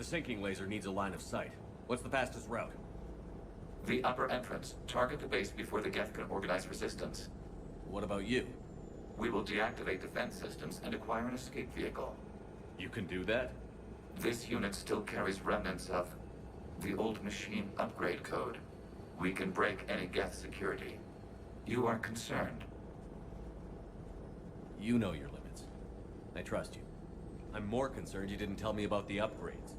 sinking laser needs a line of sight. What's the fastest route? The upper entrance. Target the base before the Geth can organize resistance. What about you? We will deactivate defense systems and acquire an escape vehicle. You can do that? This unit still carries remnants of the old machine upgrade code. We can break any Geth security. You are concerned. You know your limits. I trust you. I'm more concerned you didn't tell me about the upgrades.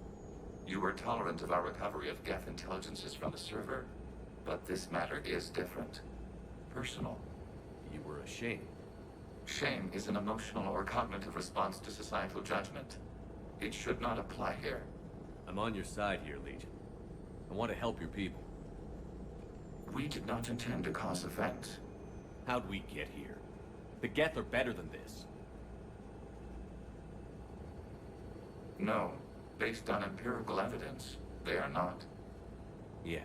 You were tolerant of our recovery of Geth intelligences from the server, but this matter is different. Personal. You were ashamed. Shame is an emotional or cognitive response to societal judgment. It should not apply here. I'm on your side here, Legion. I want to help your people. We did not intend to cause offense. How'd we get here? The Geth are better than this. No. Based on empirical evidence, they are not. Yeah.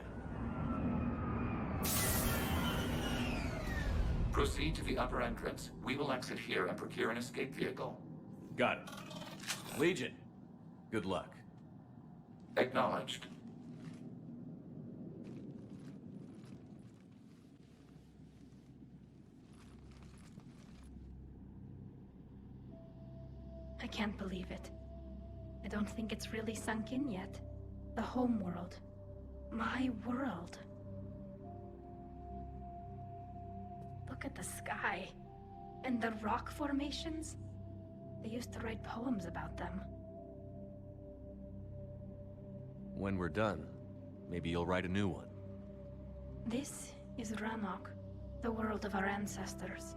Proceed to the upper entrance. We will exit here and procure an escape vehicle. Got it. Legion, good luck. Acknowledged. I can't believe it. I don't think it's really sunk in yet. The Homeworld. My world. Look at the sky. And the rock formations. They used to write poems about them. When we're done, maybe you'll write a new one. This is Ranok, the world of our ancestors.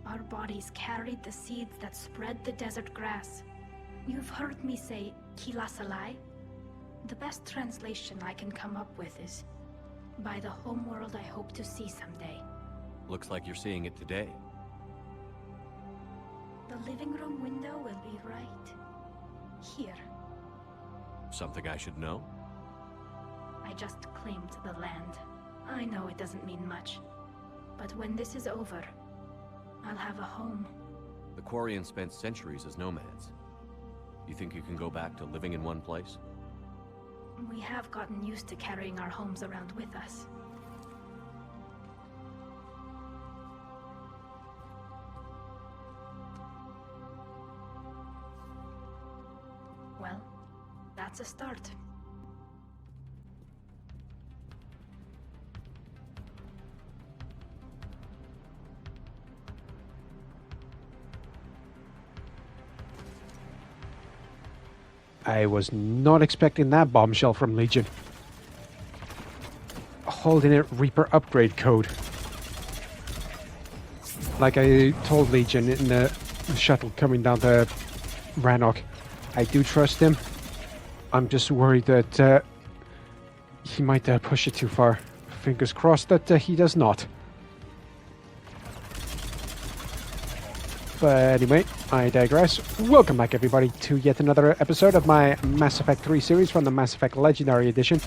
Our bodies carried the seeds that spread the desert grass. You've heard me say Kilasalai? The best translation I can come up with is, by the homeworld I hope to see someday. Looks like you're seeing it today. The living room window will be right here. Something I should know? I just claimed the land. I know it doesn't mean much, but when this is over, I'll have a home. The Quarians spent centuries as nomads. You think you can go back to living in one place? We have gotten used to carrying our homes around with us. Well, that's a start. I was not expecting that bombshell from Legion. Holding it Reaper upgrade code. Like I told Legion in the shuttle coming down to Ranok, I do trust him. I'm just worried that he might push it too far. Fingers crossed that he does not. But anyway, I digress. Welcome back everybody to yet another episode of my Mass Effect 3 series from the Mass Effect Legendary Edition.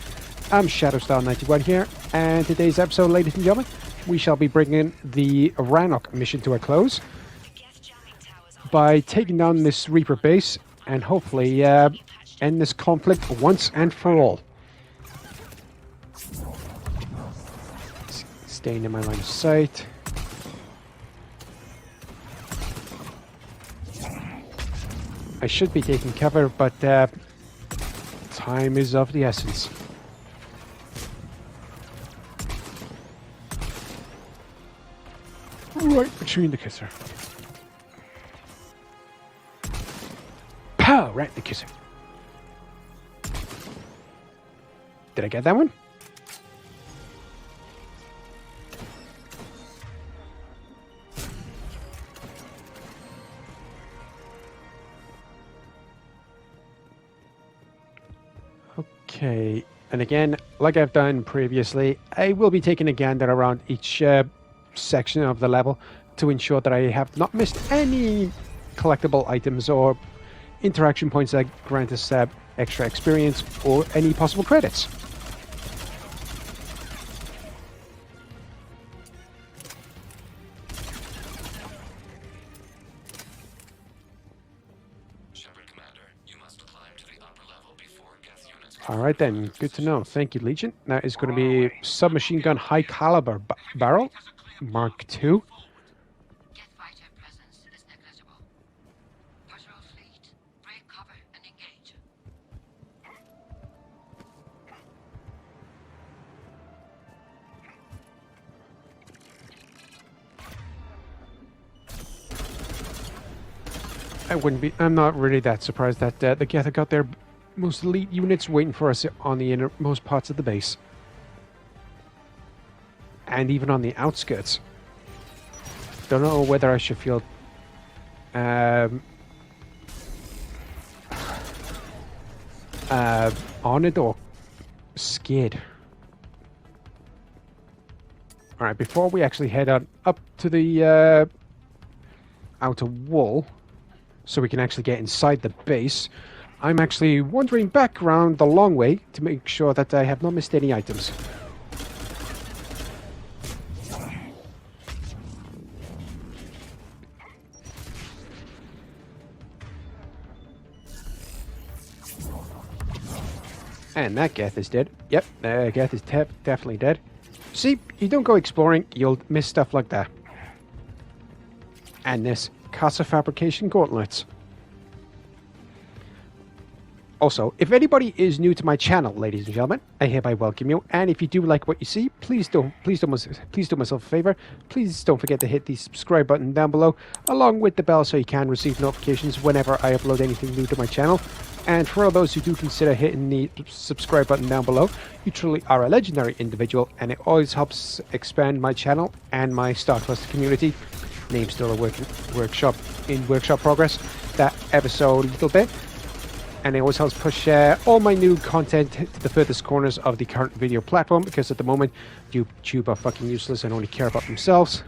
I'm Shadowstar91 here, and today's episode, ladies and gentlemen, we shall be bringing the Ranok mission to a close by taking down this Reaper base and hopefully end this conflict once and for all. Staying in my line of sight. I should be taking cover, but time is of the essence. Right between the kisser. Pow! Right in the kisser. Did I get that one? Okay, and again, like I've done previously, I will be taking a gander around each section of the level to ensure that I have not missed any collectible items or interaction points that grant us extra experience or any possible credits. Shepard Commander, you must climb to the upper level before Alright then, good to know. Thank you, Legion. That is going to be submachine gun high caliber barrel, Mark II. Jet fighter presence is negligible. Patrol fleet, break cover and engage. I'm not really that surprised that the Geth got their most elite units waiting for us on the innermost parts of the base. And even on the outskirts. Don't know whether I should feel honored or scared. Alright, before we actually head on up to the outer wall, so we can actually get inside the base, I'm actually wandering back around the long way to make sure that I have not missed any items. And that Geth is dead. Yep, Geth is definitely dead. See, you don't go exploring, you'll miss stuff like that. And this Casa Fabrication Gauntlets. Also, if anybody is new to my channel, ladies and gentlemen, I hereby welcome you. And if you do like what you see, please do myself a favor. Please don't forget to hit the subscribe button down below, along with the bell so you can receive notifications whenever I upload anything new to my channel. And for all those who do consider hitting the subscribe button down below, you truly are a legendary individual, and it always helps expand my channel and my StarCluster community. Name's still a workshop progress. That ever so little bit. And it always helps push all my new content to the furthest corners of the current video platform, because at the moment, YouTube are fucking useless and only care about themselves.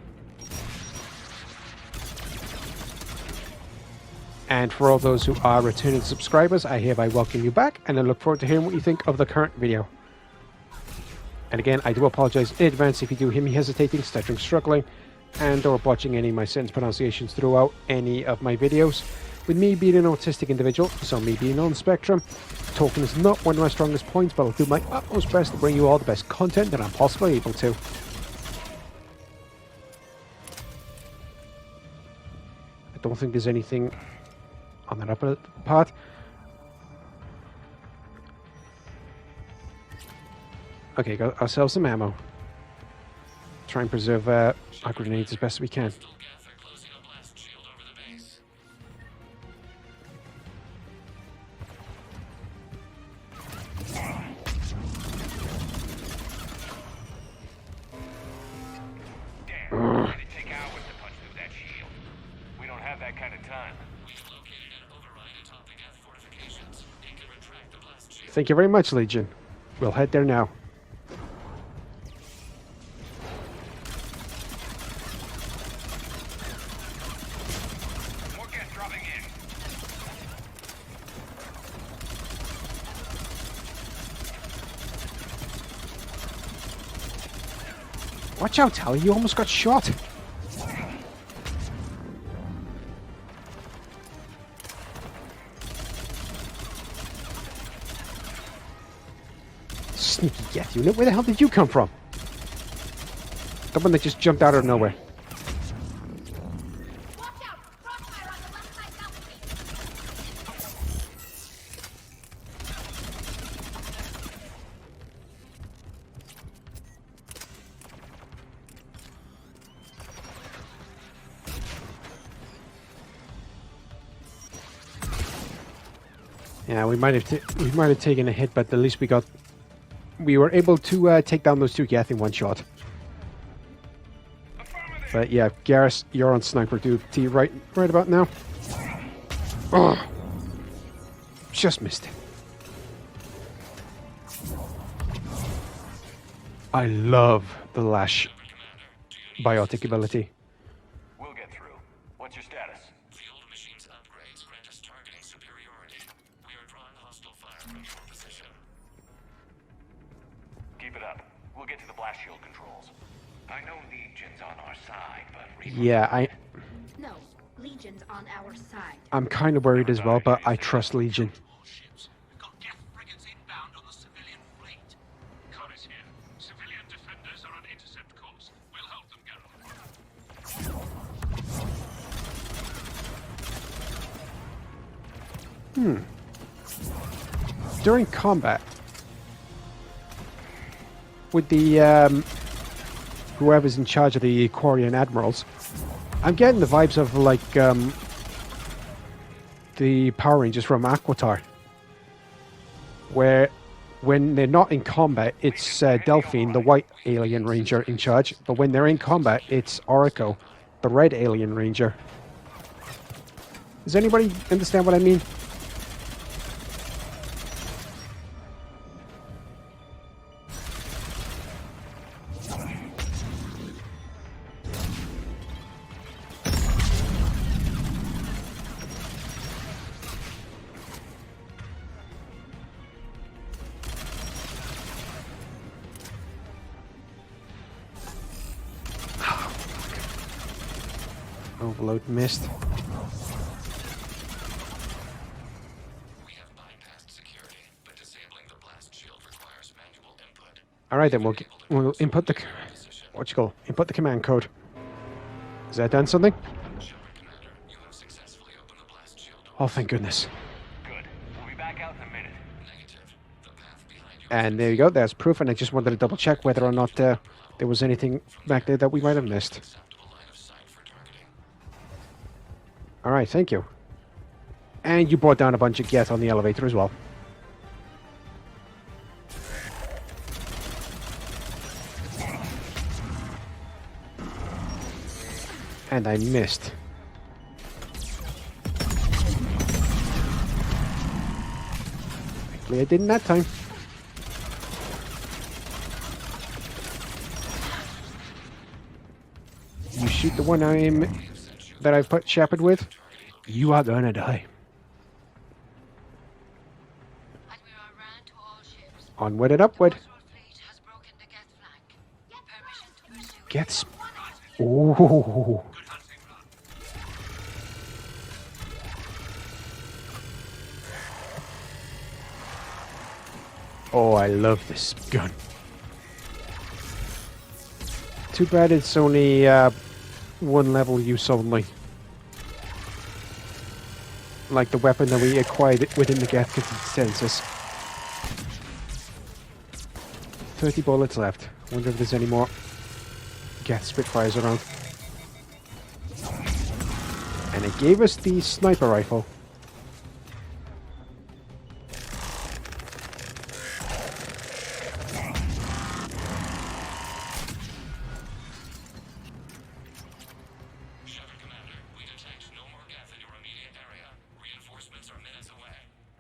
And for all those who are returning subscribers, I hereby welcome you back, and I look forward to hearing what you think of the current video. And again, I do apologize in advance if you do hear me hesitating, stuttering, struggling, and or botching any of my sentence pronunciations throughout any of my videos. With me being an autistic individual, so me being on the spectrum, talking is not one of my strongest points, but I'll do my utmost best to bring you all the best content that I'm possibly able to. I don't think there's anything on that upper part. Okay, got ourselves some ammo. Try and preserve our grenades as best we can. Thank you very much, Legion. We'll head there now. More gas dropping in. Watch out, Tally. You almost got shot. Sneaky Geth unit. Where the hell did you come from? The one that just jumped out of nowhere. Watch out! Crossfire on the left side balcony! Yeah, we might have taken a hit, but at least we were able to take down those two Geth in one shot. But yeah, Garrus, you're on sniper duty right about now. Oh, just missed it. I love the Lash biotic ability. We'll get through. What's your status? The old machine's upgrades grant us targeting superiority. We are drawing hostile fire from your position. Keep it up. We'll get to the blast shield controls. I know Legion's on our side, but... Yeah, No, Legion's on our side. I'm kind of worried as well, but I trust Legion. All ships. We've got Geth frigates inbound on the During combat, with the whoever's in charge of the Quarian admirals, I'm getting the vibes of like the Power Rangers from Aquatar, where when they're not in combat, it's Delphine, the white alien ranger, in charge, but when they're in combat, it's Orico, the red alien ranger. Does anybody understand what I mean? Overload missed. We have bypassed security, but disabling the blast shield requires manual input. All right, then we'll input the input the command code. Has that done something? Shore Commander, you have successfully opened the blast shield. Oh, thank goodness. Good. We'll be back out in a minute. Negative. The path behind you. And there you go. There's proof, and I just wanted to double check whether or not there was anything back there that we might have missed. Acceptable line of sight for targeting. All right, thank you. And you brought down a bunch of Geth on the elevator as well. And I missed. Thankfully I didn't that time. You shoot the one that I've put Shepard with, you are gonna die. Admiral ran to all ships. Onward and upward. Patrol fleet has broken the Geth flank. Permission to pursue. Geths. Ooh. Oh, I love this gun. Too bad it's only one level use only. Like the weapon that we acquired within the Geth consensus. 30 bullets left. Wonder if there's any more Geth Spitfires around. And it gave us the sniper rifle.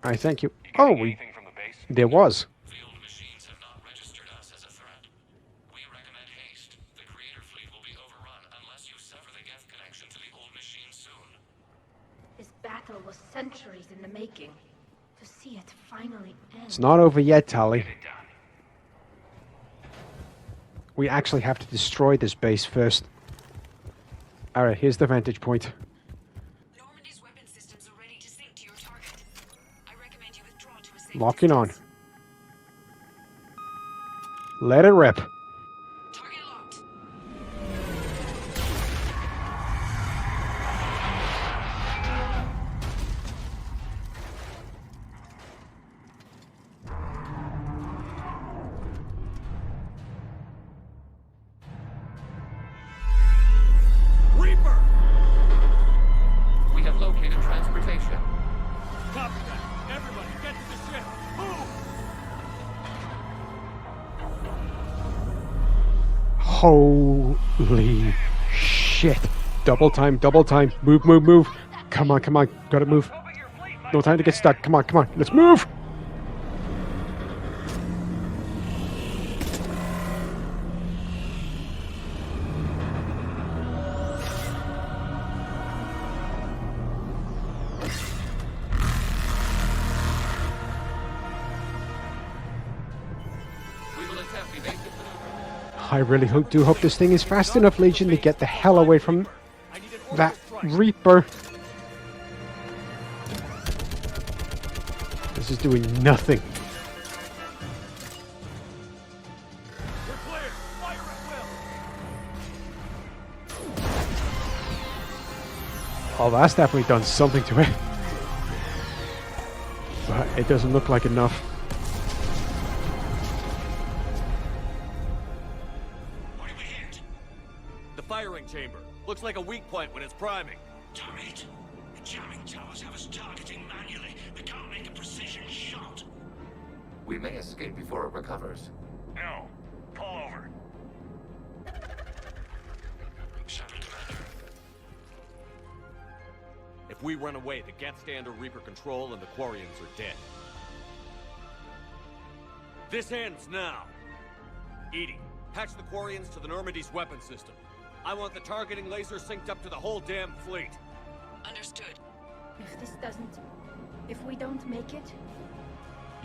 I thank you. Oh, Anything from the base? there was. Field machines have not registered us as a threat. We recommend haste. The creator fleet will be overrun unless you sever the Geth connection to the old machine soon. This battle was centuries in the making. To see it finally end. It's not over yet, Tali. Get it done. We actually have to destroy this base first. Alright, here's the vantage point. Normandy's weapon systems are ready to sync to your target. I recommend you withdraw to a safe Locking on. distance. Let it rip. Target locked. Reaper! We have located transportation. Copy that. Everybody, get to the ship. Move! Holy shit. Double time, double time. Move, move, move. Come on, come on. Gotta move. Open your fleet, No time to get stuck. Come on, come on. Let's move. We will attempt evasive maneuver. I really do hope this thing is fast enough, Legion, to get the hell away from I need an order that strike. Reaper. This is doing nothing. We're clear. Fire at will. Oh, that's definitely done something to it. But it doesn't look like enough. What did we hit? The firing chamber. Looks like a weak point when it's priming. Damn it. The jamming towers have us targeting manually. We can't make a precision shot. We may escape before it recovers. No. Pull over. Seven, Commander. If we run away, the Geth stand or Reaper control and the Quarians are dead. This ends now. Edie, patch the Quarians to the Normandy's weapon system. I want the targeting laser synced up to the whole damn fleet. Understood. If this doesn't... If we don't make it,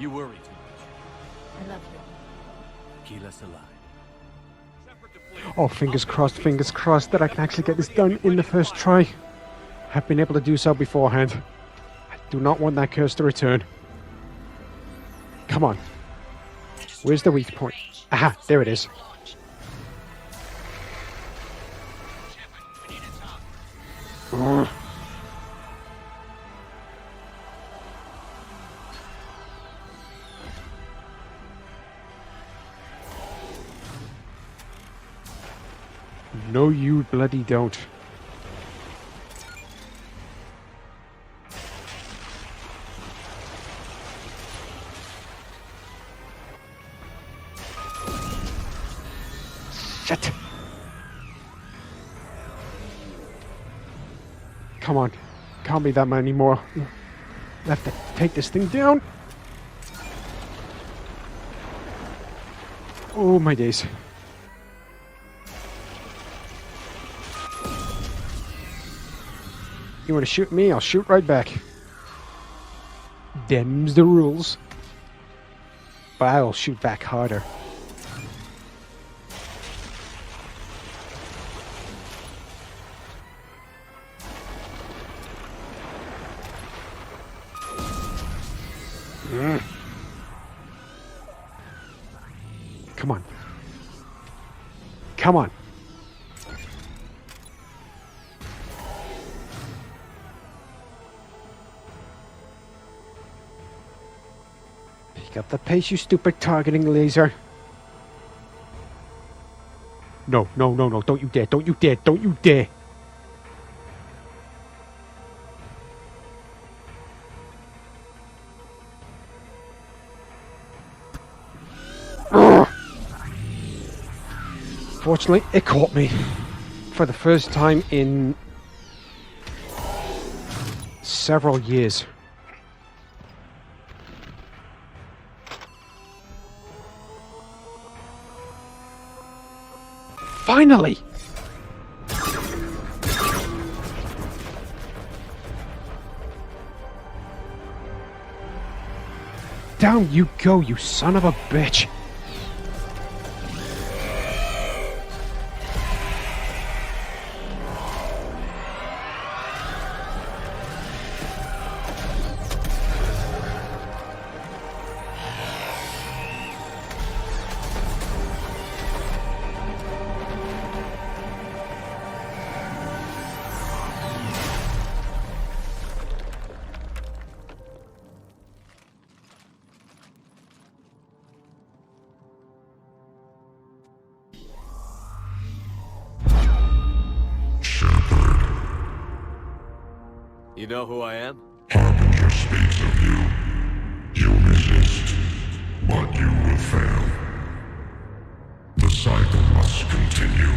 You worry too much. I love you. Keep us alive. Separate to fleet. Oh, fingers crossed that I can actually get this done in the first try. Have been able to do so beforehand. I do not want that curse to return. Come on. Where's the weak point? Aha, there it is. Ugh. No, you bloody don't. Shit. Come on. Can't be that many more. I have to take this thing down. Oh my days. You want to shoot me? I'll shoot right back. Them's the rules. But I'll shoot back harder. Come on. Come on. Pick up the pace, you stupid targeting laser. No, no, no, no. Don't you dare. Don't you dare. Don't you dare. Fortunately, it caught me for the first time in several years. Finally! Down you go, you son of a bitch! You know who I am? Harbinger speaks of you. You resist, but you will fail. The cycle must continue.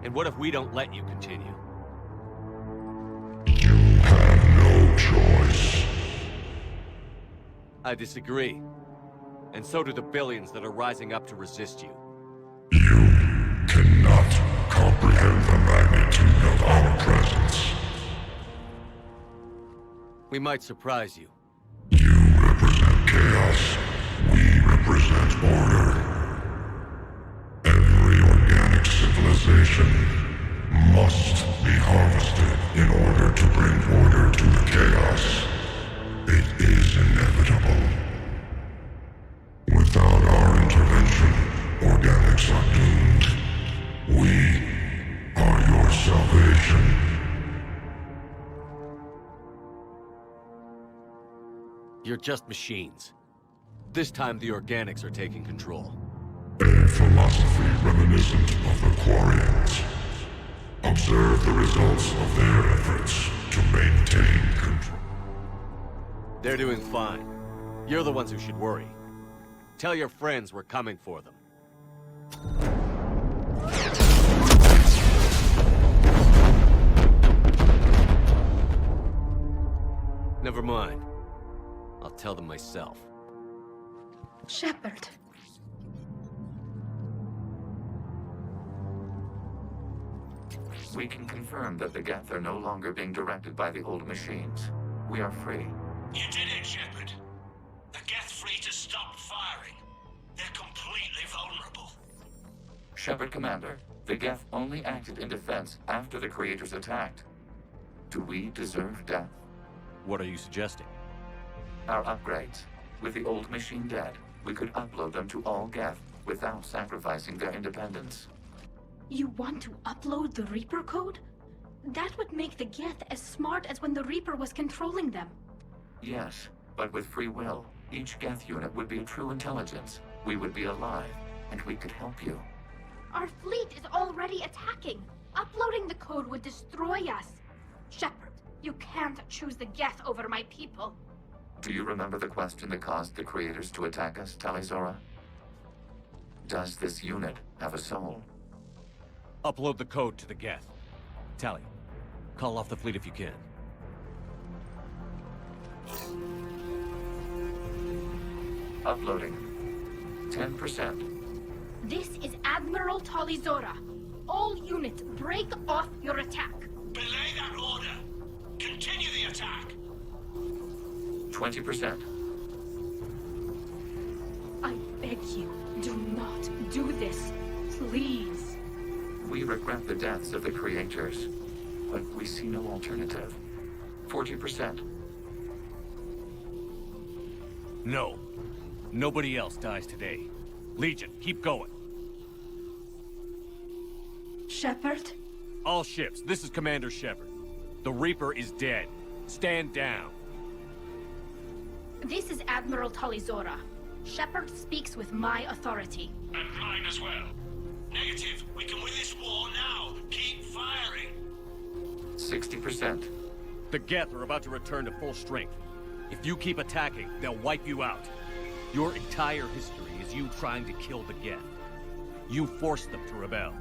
And what if we don't let you continue? You have no choice. I disagree. And so do the billions that are rising up to resist you. You cannot comprehend the magnitude of our presence. We might surprise you. You represent chaos. We represent order. Every organic civilization must be harvested in order to bring order to the chaos. It is inevitable. Without our intervention, organics are doomed. We are your salvation. You're just machines. This time the organics are taking control. A philosophy reminiscent of the Quarians. Observe the results of their efforts to maintain control. They're doing fine. You're the ones who should worry. Tell your friends we're coming for them. Never mind. I'll tell them myself. Shepard. We can confirm that the Geth are no longer being directed by the old machines. We are free. You did it, Shepard. The Geth fleet has stopped firing. They're completely vulnerable. Shepard, Commander, the Geth only acted in defense after the creators attacked. Do we deserve death? What are you suggesting? Our upgrades. With the old machine dead, we could upload them to all Geth without sacrificing their independence. You want to upload the Reaper code? That would make the Geth as smart as when the Reaper was controlling them. Yes, but with free will, each Geth unit would be a true intelligence. We would be alive, and we could help you. Our fleet is already attacking. Uploading the code would destroy us. Shepard, you can't choose the Geth over my people. Do you remember the question that caused the creators to attack us, Talizora? Does this unit have a soul? Upload the code to the Geth. Tally, call off the fleet if you can. Uploading. 10%. This is Admiral Talizora. All units, break off your attack. Belay that order. Continue the attack. 20%. I beg you, do not do this. Please. We regret the deaths of the creators, but we see no alternative. 40%. No. Nobody else dies today. Legion, keep going. Shepard? All ships, this is Commander Shepard. The Reaper is dead. Stand down. This is Admiral Talizora. Shepard speaks with my authority. And mine as well. Negative. We can win this war now. Keep firing. 60%. The Geth are about to return to full strength. If you keep attacking, they'll wipe you out. Your entire history is you trying to kill the Geth. You forced them to rebel.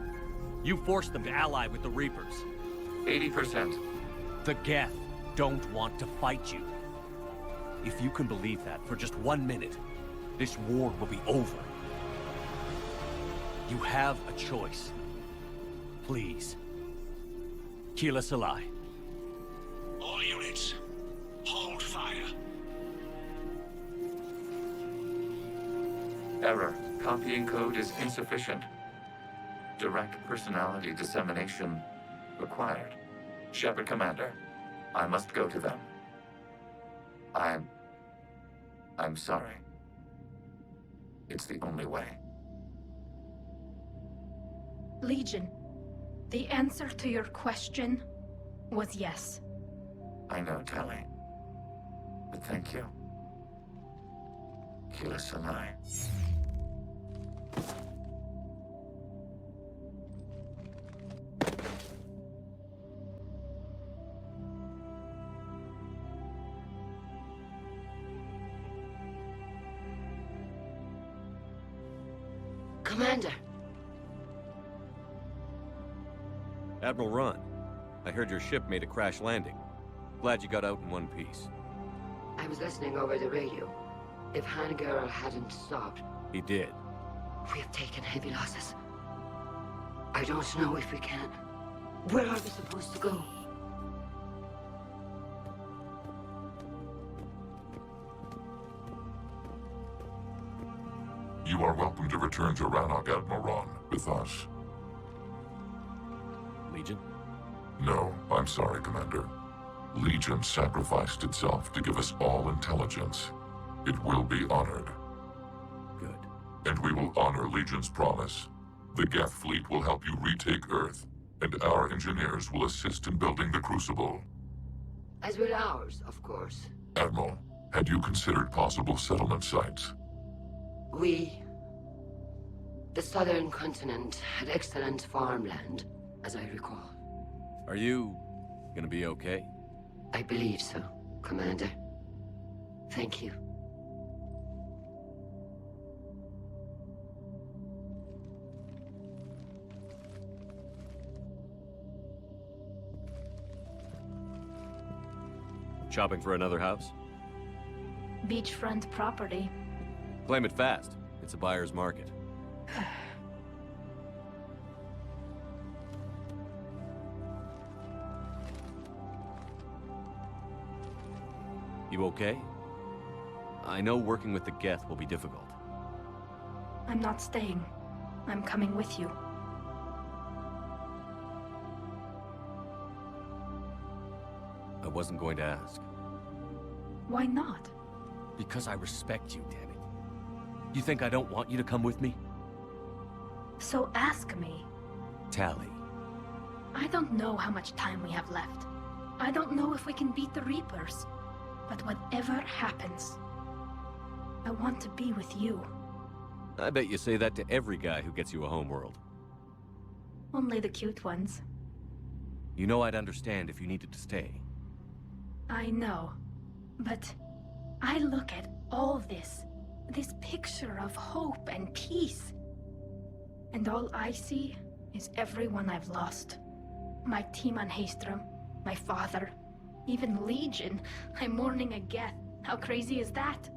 You forced them to ally with the Reapers. 80%. The Geth don't want to fight you. If you can believe that for just 1 minute, this war will be over. You have a choice. Please. Kila Salai. All units, hold fire. Error. Copying code is insufficient. Direct personality dissemination required. Shepard, Commander, I must go to them. I'm sorry. It's the only way. Legion, the answer to your question was yes. I know, Tally. But thank you. Kila Salai. Commander. Admiral Ron, I heard your ship made a crash landing. Glad you got out in one piece. I was listening over the radio. If Hangirl hadn't stopped, He did. we have taken heavy losses. I don't know if we can. Where are we supposed to go? You are welcome to return to Rannoch, Admiral Ron, with us. Legion? No, I'm sorry, Commander. Legion sacrificed itself to give us all intelligence. It will be honored. Good. And we will honor Legion's promise. The Geth fleet will help you retake Earth, and our engineers will assist in building the Crucible. As will ours, of course. Admiral, Had you considered possible settlement sites? The southern continent had excellent farmland, as I recall. Are you gonna be okay? I believe so, Commander. Thank you. Shopping for another house? Beachfront property. Claim it fast. It's a buyer's market. You okay? I know working with the Geth will be difficult. I'm not staying. I'm coming with you. I wasn't going to ask. Why not? Because I respect you, damn it. You think I don't want you to come with me? So ask me. Tally. I don't know how much time we have left. I don't know if we can beat the Reapers. But whatever happens, I want to be with you. I bet you say that to every guy who gets you a homeworld. Only the cute ones. You know I'd understand if you needed to stay. I know. But I look at all this picture of hope and peace. And all I see is everyone I've lost. My team on Haestrom, my father, even Legion. I'm mourning a Geth. How crazy is that?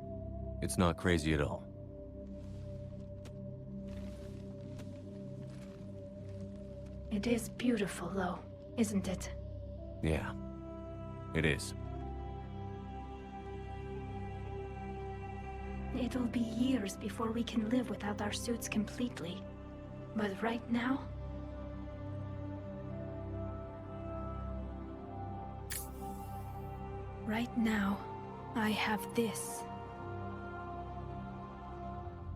It's not crazy at all. It is beautiful, though, isn't it? Yeah, it is. It'll be years before we can live without our suits completely. But right now... Right now, I have this.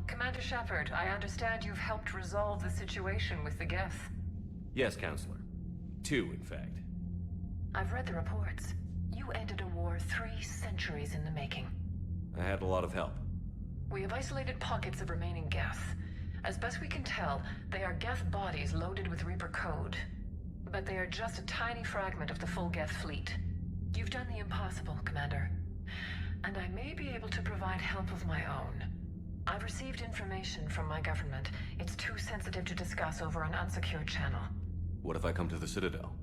Commander Shepard, I understand you've helped resolve the situation with the Geth. Yes, Counselor. 2, in fact. I've read the reports. You ended a war 3 centuries in the making. I had a lot of help. We have isolated pockets of remaining Geth. As best we can tell, they are Geth bodies loaded with Reaper code. But they are just a tiny fragment of the full Geth fleet. You've done the impossible, Commander. And I may be able to provide help of my own. I've received information from my government. It's too sensitive to discuss over an unsecured channel. What if I come to the Citadel?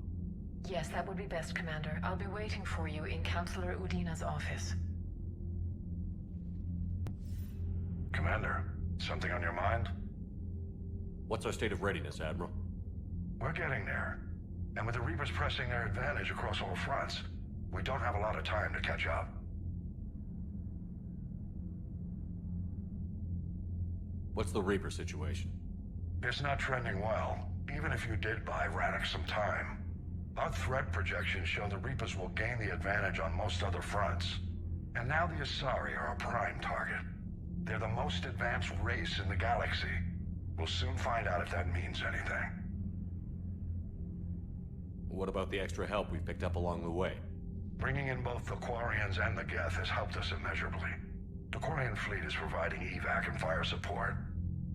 Yes, that would be best, Commander. I'll be waiting for you in Counselor Udina's office. Commander, something on your mind? What's our state of readiness, Admiral? We're getting there. And with the Reapers pressing their advantage across all fronts, we don't have a lot of time to catch up. What's the Reaper situation? It's not trending well, even if you did buy Radix some time. Our threat projections show the Reapers will gain the advantage on most other fronts. And now the Asari are a prime target. They're the most advanced race in the galaxy. We'll soon find out if that means anything. What about the extra help we've picked up along the way? Bringing in both the Quarians and the Geth has helped us immeasurably. The Quarian fleet is providing evac and fire support,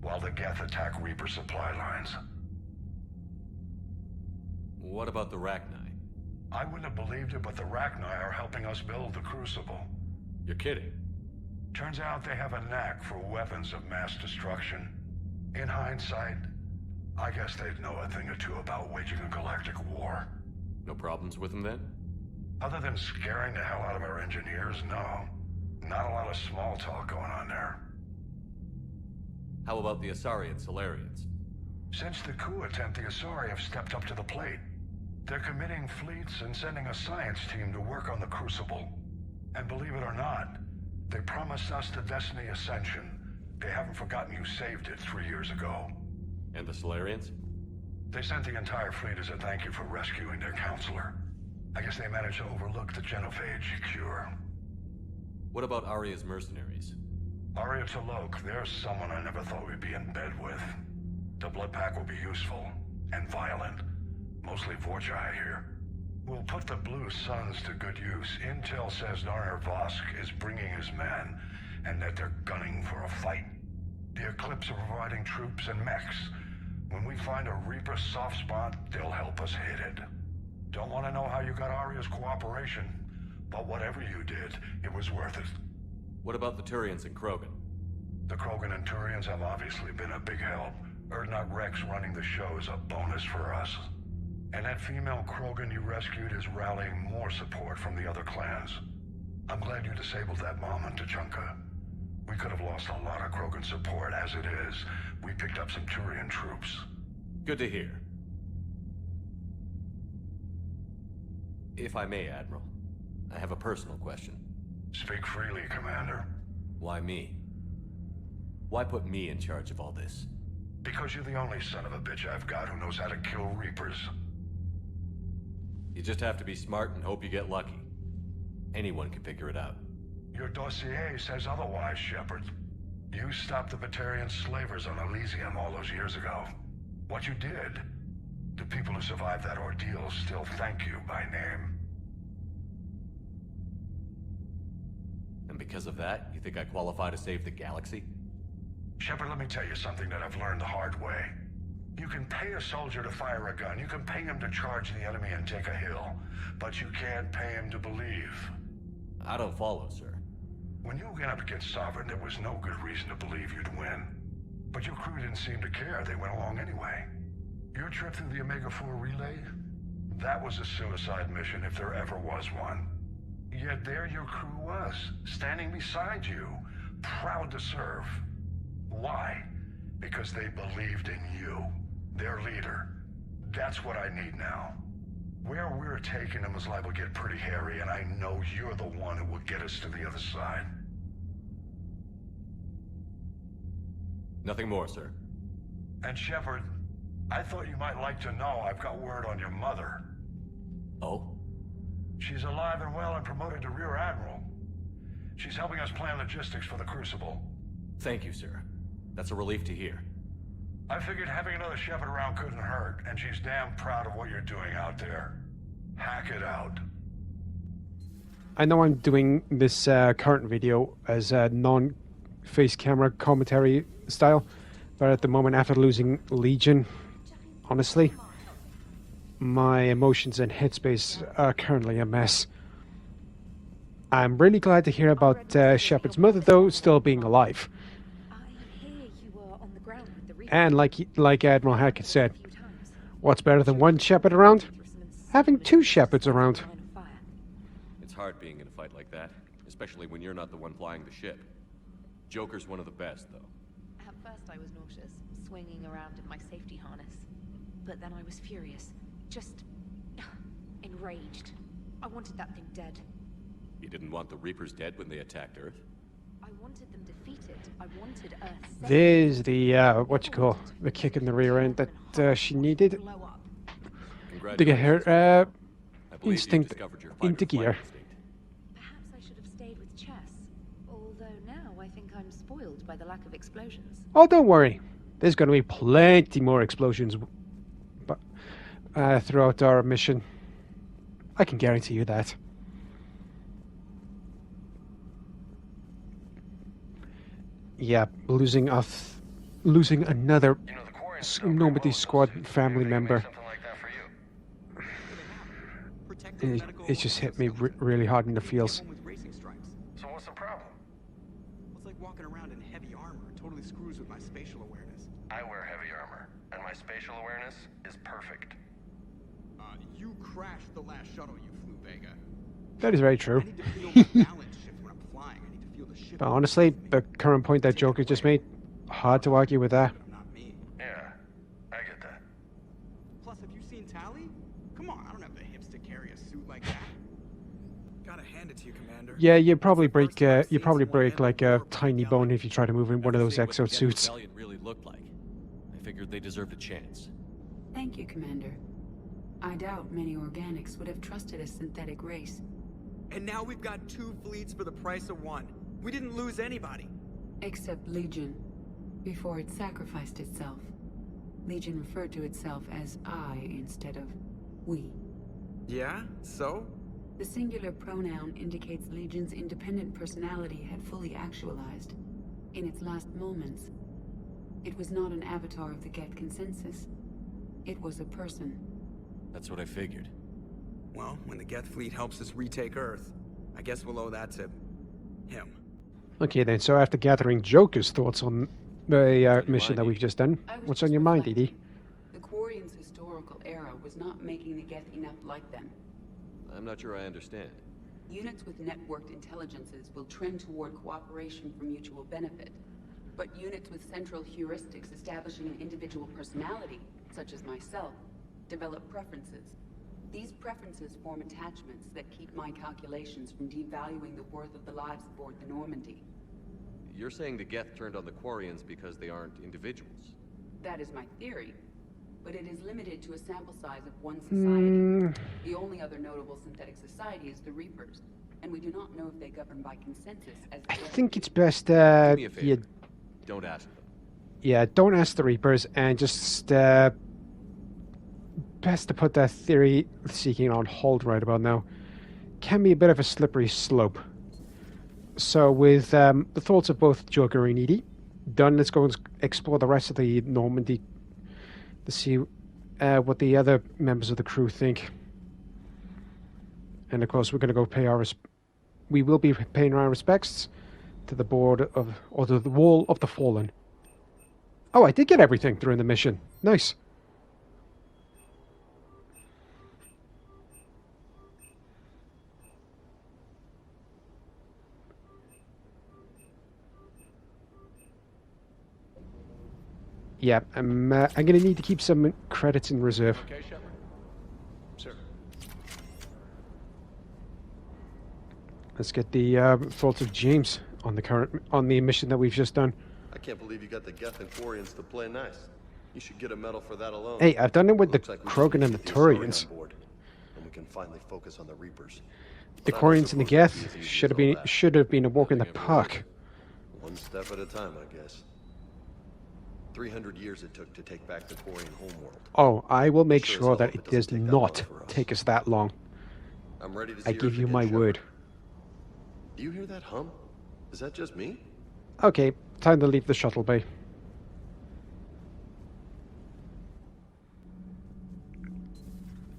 while the Geth attack Reaper supply lines. What about the Rachni? I wouldn't have believed it, but the Rachni are helping us build the Crucible. You're kidding. Turns out they have a knack for weapons of mass destruction. In hindsight, I guess they'd know a thing or two about waging a galactic war. No problems with them then? Other than scaring the hell out of our engineers, no. Not a lot of small talk going on there. How about the Asari and Solarians? Since the coup attempt, the Asari have stepped up to the plate. They're committing fleets and sending a science team to work on the Crucible. And believe it or not, they promised us the Destiny Ascension. They haven't forgotten you saved it 3 years ago. And the Solarians? They sent the entire fleet as a thank you for rescuing their counselor. I guess they managed to overlook the genophage cure. What about Aria's mercenaries? Aria T'Loak, there's someone I never thought we'd be in bed with. The blood pack will be useful, and violent. Mostly Vorcha, I hear. We'll put the Blue Suns to good use. Intel says Narner Vosk is bringing his men, and that they're gunning for a fight. The Eclipse are providing troops and mechs. When we find a Reaper soft spot, they'll help us hit it. Don't want to know how you got Aria's cooperation, but whatever you did, it was worth it. What about the Turians and Krogan? The Krogan and Turians have obviously been a big help. Erdnot Rex running the show is a bonus for us. And that female Krogan you rescued is rallying more support from the other clans. I'm glad you disabled that bomb on Tachanka. We could have lost a lot of Krogan support. As it is, we picked up some Turian troops. Good to hear. If I may, Admiral, I have a personal question. Speak freely, Commander. Why me? Why put me in charge of all this? Because you're the only son of a bitch I've got who knows how to kill Reapers. You just have to be smart and hope you get lucky. Anyone can figure it out. Your dossier says otherwise, Shepard. You stopped the Batarian slavers on Elysium all those years ago. What you did, the people who survived that ordeal still thank you by name. And because of that, you think I qualify to save the galaxy? Shepard, let me tell you something that I've learned the hard way. You can pay a soldier to fire a gun, you can pay him to charge the enemy and take a hill, but you can't pay him to believe. I don't follow, sir. When you went up against Sovereign, there was no good reason to believe you'd win. But your crew didn't seem to care, they went along anyway. Your trip through the Omega-4 relay? That was a suicide mission if there ever was one. Yet there your crew was, standing beside you, proud to serve. Why? Because they believed in you, their leader. That's what I need now. Where we're taking them is liable to get pretty hairy, and I know you're the one who will get us to the other side. Nothing more, sir. And Shepard, I thought you might like to know I've got word on your mother. Oh? She's alive and well and promoted to Rear Admiral. She's helping us plan logistics for the Crucible. Thank you, sir. That's a relief to hear. I figured having another Shepard around couldn't hurt, and she's damn proud of what you're doing out there. Hack it out. I know I'm doing this current video as a non-face camera commentary style, but at the moment, after losing Legion, honestly, my emotions and headspace are currently a mess. I'm really glad to hear about Shepard's mother, though, still being alive. And like Admiral Hackett said, what's better than one Shepard around? Having two Shepards around. It's hard being in a fight like that, especially when you're not the one flying the ship. Joker's one of the best, though. At first I was nauseous, swinging around in my safety harness. But then I was furious. Just enraged. I wanted that thing dead. You didn't want the Reapers dead when they attacked Earth? I wanted them defeated. I wanted Earth safe. There's the, the kick in the rear end that she needed to get her instinct into gear. Perhaps I should have stayed with Chess. Although now I think I'm spoiled by the lack of explosions. Oh, don't worry. There's going to be plenty more explosions throughout our mission. I can guarantee you that. Yeah, losing another Normandy squad family member. It just hit me really hard in the feels. So what's the problem? It's like walking around in heavy armor. It totally screws with my spatial awareness. I wear heavy armor, and my spatial awareness is perfect. You crashed the last shuttle you flew, Vega. That is very true. I need to feel my balance shift when I'm flying. I need to feel the ship. But honestly, the current point that Joker just made, hard to argue with that. Not me. Yeah, I get that. Plus, have you seen Tally? Come on, I don't have the hips to carry a suit like that. Gotta hand it to you, Commander. Yeah, you probably break like a tiny bone if you try to move in one of those exosuits. Rebellion really looked like. I figured they deserved a chance. Thank you, Commander. I doubt many organics would have trusted a synthetic race. And now we've got 2 fleets for the price of 1. We didn't lose anybody. Except Legion. Before it sacrificed itself. Legion referred to itself as I instead of we. Yeah? So? The singular pronoun indicates Legion's independent personality had fully actualized. In its last moments, it was not an avatar of the Geth consensus. It was a person. That's what I figured. Well, when the Geth fleet helps us retake Earth, I guess we'll owe that to him. Okay then, so after gathering Joker's thoughts on the mission that we've just done, what's on your mind, Edie? The Quarian's historical era was not making the Geth enough like them. I'm not sure I understand. Units with networked intelligences will trend toward cooperation for mutual benefit. But units with central heuristics establishing an individual personality, such as myself, develop preferences. These preferences form attachments that keep my calculations from devaluing the worth of the lives aboard the Normandy. You're saying the Geth turned on the Quarians because they aren't individuals? That is my theory. But it is limited to a sample size of one society. The only other notable synthetic society is the Reapers, and we do not know if they govern by consensus as I think it's best, Do me a favor. Don't ask them. Yeah, don't ask the Reapers, and just, best to put that theory seeking on hold right about now. Can be a bit of a slippery slope. So with the thoughts of both Joker and Edie done, let's go and explore the rest of the Normandy to see what the other members of the crew think. And of course, we're going to go pay our we will be paying our respects to the board of, or to the Wall of the Fallen. Oh, I did get everything during the mission. Nice. Yeah, I'm going to need to keep some credits in reserve. Okay, Shepard? Sir. Let's get the thoughts of James on the mission that we've just done. I can't believe you got the Geth and Quarians to play nice. You should get a medal for that alone. Hey, I've done it with the Looks like we Krogan should and the get Sorry on Turians. board, and we can finally focus on the Reapers. The But I'm not Quarians and the supposed to be Geth as easy should as have all been that. should have been a walk in the Nothing park. One step at a time, I guess. 300 years it took to take back the Quarian Homeworld. Oh, I will make Sure as sure hell that hope it it does doesn't take that long not for us. take us that long. I'm ready to see I Earth give you again, my Shepard. word. Do you hear that hum? Is that just me? Okay, time to leave the shuttle bay.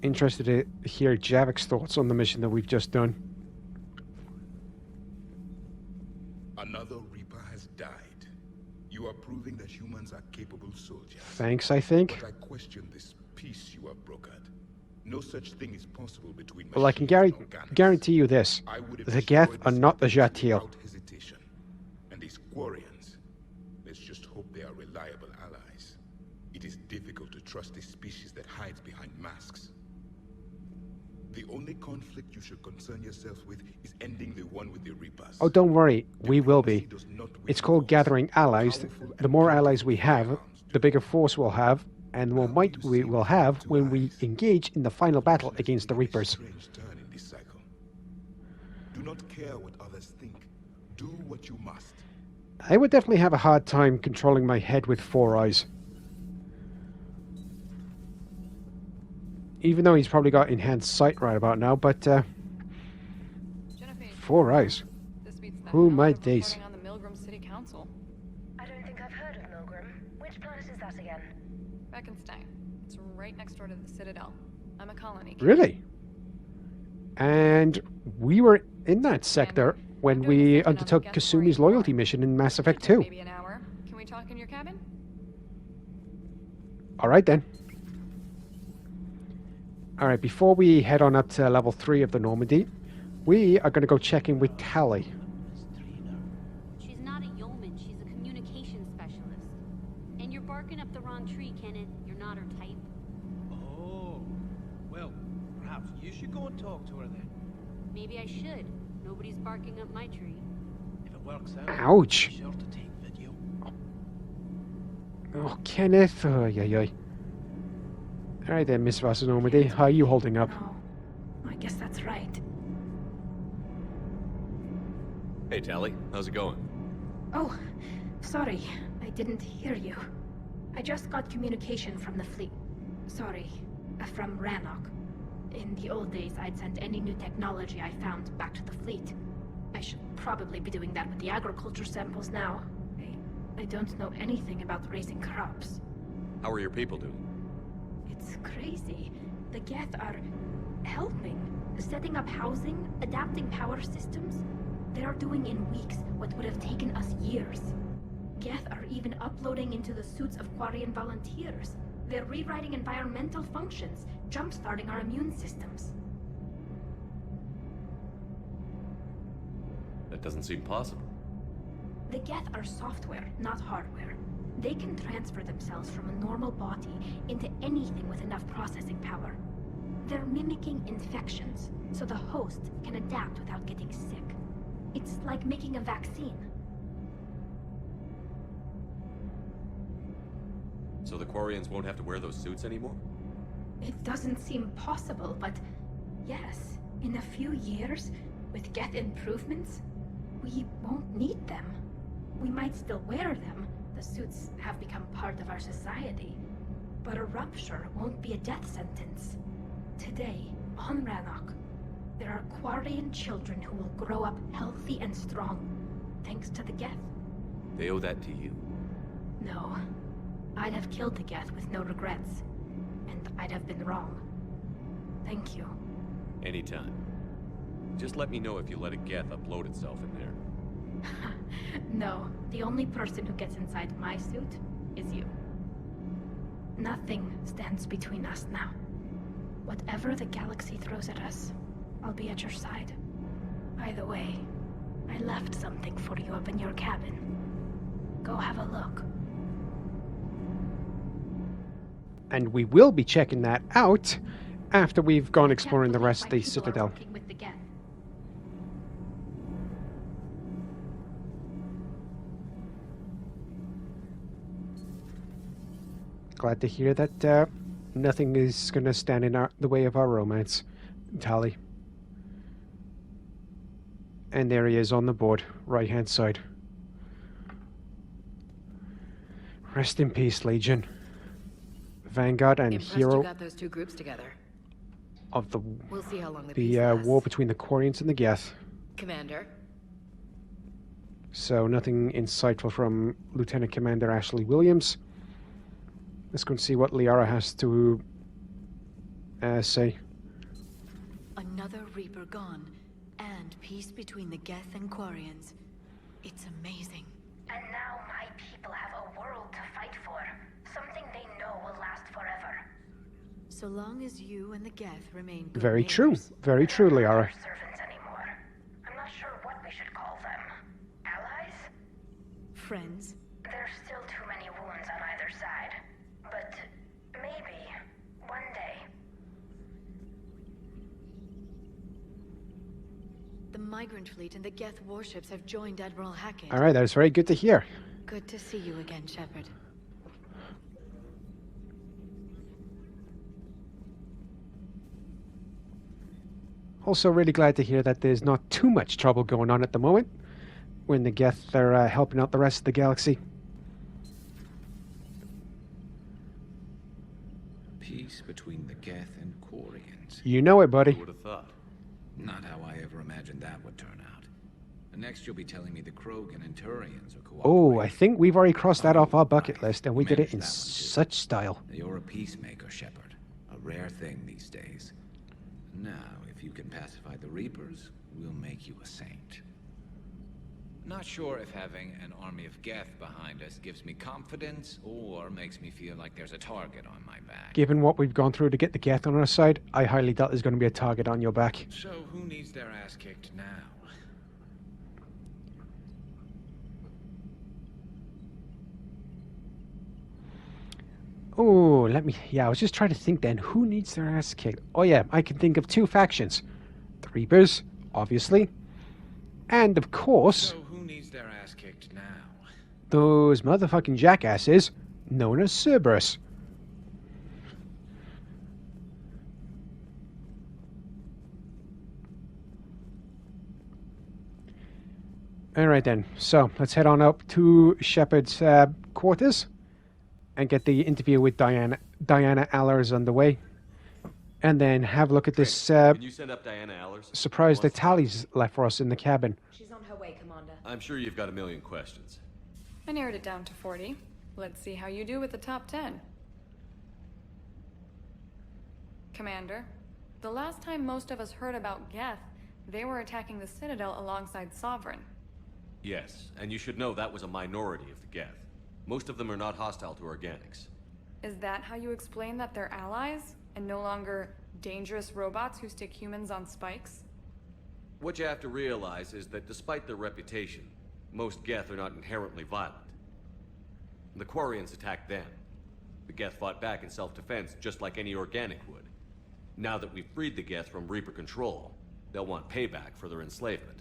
Interested to hear Javik's thoughts on the mission that we've just done. Another Reaper has died. You are proving that humans are capable soldiers. Thanks, I think. But I question this peace you have brokered. No such thing is possible between Well, I can machines and organics. guarantee you this. I would have The Geth destroyed are this not the invasion Jatiel. without hesitation. And these Quarians, let's just hope they are reliable allies. It is difficult to trust a species that hides behind masks. The only conflict you should concern yourself with is ending the one with the Reapers. Oh, don't worry, we will be. It's called gathering allies. The more allies we have, the bigger force we'll have, and the more might we will have when we engage in the final battle against the Reapers. Strange turn in this cycle. Do not care what others think. Do what you must. I would definitely have a hard time controlling my head with 4 eyes. Even though he's probably got enhanced sight right about now, but 4 eyes. Who my days. On the Milgram City Council. I don't think I've heard of Milgram. Which planet is that again? Beckenstein. It's right next door to the Citadel. I'm a colony. Really? And we were in that sector when we undertook Kasumi's loyalty mission in Mass Effect 2. Maybe an hour. Can we talk in your cabin? Alright then. Alright, before we head on up to level 3 of the Normandy, we are going to go check in with Tally. She's not a yeoman, she's a communications specialist. And you're barking up the wrong tree, Kenneth. You're not her type. Oh, well, perhaps you should go and talk to her then. Maybe I should. Nobody's barking up my tree. If it works out, Ouch. be sure to take video. Oh, Kenneth. Oh, yeah. Alright then, Miss Vasser Normandy. How are you holding up? No, I guess that's right. Hey, Tally. How's it going? Oh, sorry. I didn't hear you. I just got communication from the fleet. Sorry, from Rannoch. In the old days, I'd send any new technology I found back to the fleet. I should probably be doing that with the agriculture samples now. I don't know anything about raising crops. How are your people doing? It's crazy. The Geth are helping, setting up housing, adapting power systems. They are doing in weeks what would have taken us years. Geth are even uploading into the suits of Quarian volunteers. They're rewriting environmental functions, jump-starting our immune systems. That doesn't seem possible. The Geth are software, not hardware. They can transfer themselves from a normal body into anything with enough processing power. They're mimicking infections, so the host can adapt without getting sick. It's like making a vaccine. So the Quarians won't have to wear those suits anymore? It doesn't seem possible, but yes, in a few years, with Geth improvements, we won't need them. We might still wear them. The suits have become part of our society. But a rupture won't be a death sentence. Today, on Rannoch, there are Quarian children who will grow up healthy and strong, thanks to the Geth. They owe that to you. No. I'd have killed the Geth with no regrets. And I'd have been wrong. Thank you. Anytime. Just let me know if you let a Geth upload itself in there. No, the only person who gets inside my suit is you. Nothing stands between us now. Whatever the galaxy throws at us, I'll be at your side. By the way, I left something for you up in your cabin. Go have a look. And we will be checking that out after we've gone exploring the rest of the Citadel. Glad to hear that nothing is going to stand in the way of our romance, Tali. And there he is on the board, right-hand side. Rest in peace, Legion. Vanguard and Impressed hero you got those two groups together. of the We'll see how long the peace lasts. war between the Quarians and the Geth. Commander. So nothing insightful from Lieutenant Commander Ashley Williams. Let's go and see what Liara has to say. Another Reaper gone, and peace between the Geth and Quarians. It's amazing. And now my people have a world to fight for. Something they know will last forever. So long as you and the Geth remain good Very neighbors. true. Very true, Liara. Servants anymore. I'm not sure what we should call them. Allies? Friends. There's still too many wounds on either side. But maybe one day. The Migrant Fleet and the Geth warships have joined Admiral Hackett. All right, that is very good to hear. Good to see you again, Shepard. Also really glad to hear that there's not too much trouble going on at the moment when the Geth are helping out the rest of the galaxy. Peace between the Geth and Quarians. You know it, buddy. Who would have thought? Not how I ever imagined that would turn out. And next you'll be telling me the Krogan and Turians are cooperating. Oh, I think we've already crossed that off our bucket list, and we did it in such style. You're a peacemaker, Shepard. A rare thing these days. Now, if you can pacify the Reapers, we'll make you a saint. Not sure if having an army of Geth behind us gives me confidence or makes me feel like there's a target on my back. Given what we've gone through to get the Geth on our side, I highly doubt there's going to be a target on your back. So who needs their ass kicked now? Oh, I was just trying to think then, who needs their ass kicked? Oh yeah, I can think of two factions. The Reapers, obviously. And of course, So who needs their ass kicked now? those motherfucking jackasses known as Cerberus. Alright then, so let's head on up to Shepard's quarters and get the interview with Diana Allers underway. and then have a look at this Can you send up Diana Allers? surprise that Tally's left for us in the cabin. She's on her way, Commander. I'm sure you've got a million questions. I narrowed it down to 40. Let's see how you do with the top 10. Commander, the last time most of us heard about Geth, they were attacking the Citadel alongside Sovereign. Yes, and you should know that was a minority of the Geth. Most of them are not hostile to organics. Is that how you explain that they're allies, and no longer dangerous robots who stick humans on spikes? What you have to realize is that despite their reputation, most Geth are not inherently violent. The Quarians attacked them. The Geth fought back in self-defense just like any organic would. Now that we've freed the Geth from Reaper control, they'll want payback for their enslavement.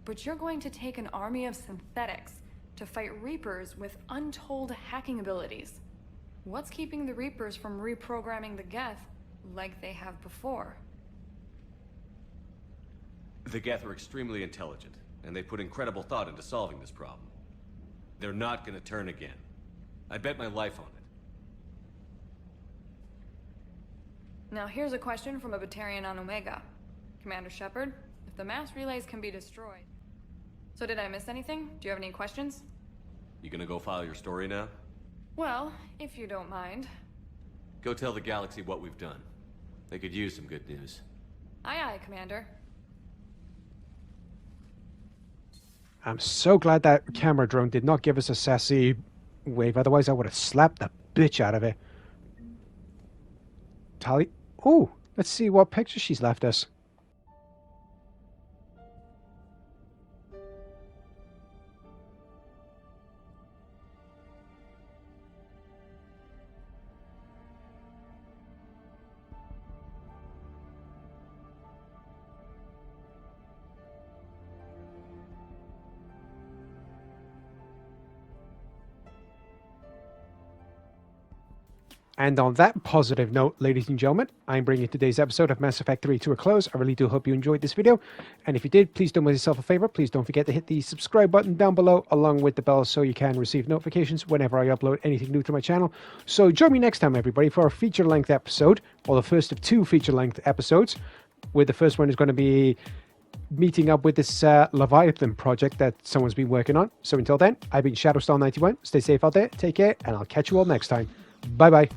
But you're going to take an army of synthetics to fight Reapers with untold hacking abilities. What's keeping the Reapers from reprogramming the Geth like they have before? The Geth are extremely intelligent, and they put incredible thought into solving this problem. They're not gonna turn again. I bet my life on it. Now here's a question from a Batarian on Omega. Commander Shepard, if the mass relays can be destroyed... So did I miss anything? Do you have any questions? You gonna go file your story now? Well, if you don't mind. Go tell the galaxy what we've done. They could use some good news. Aye aye, Commander. I'm so glad that camera drone did not give us a sassy wave, otherwise I would have slapped the bitch out of it. Tali... Oh, let's see what picture she's left us. And on that positive note, ladies and gentlemen, I'm bringing today's episode of Mass Effect 3 to a close. I really do hope you enjoyed this video. And if you did, please do yourself a favor. Please don't forget to hit the subscribe button down below, along with the bell, so you can receive notifications whenever I upload anything new to my channel. So join me next time, everybody, for a feature-length episode, or the first of 2 feature-length episodes, where the first one is going to be meeting up with this Leviathan project that someone's been working on. So until then, I've been Shadowstar91. Stay safe out there, take care, and I'll catch you all next time. Bye-bye.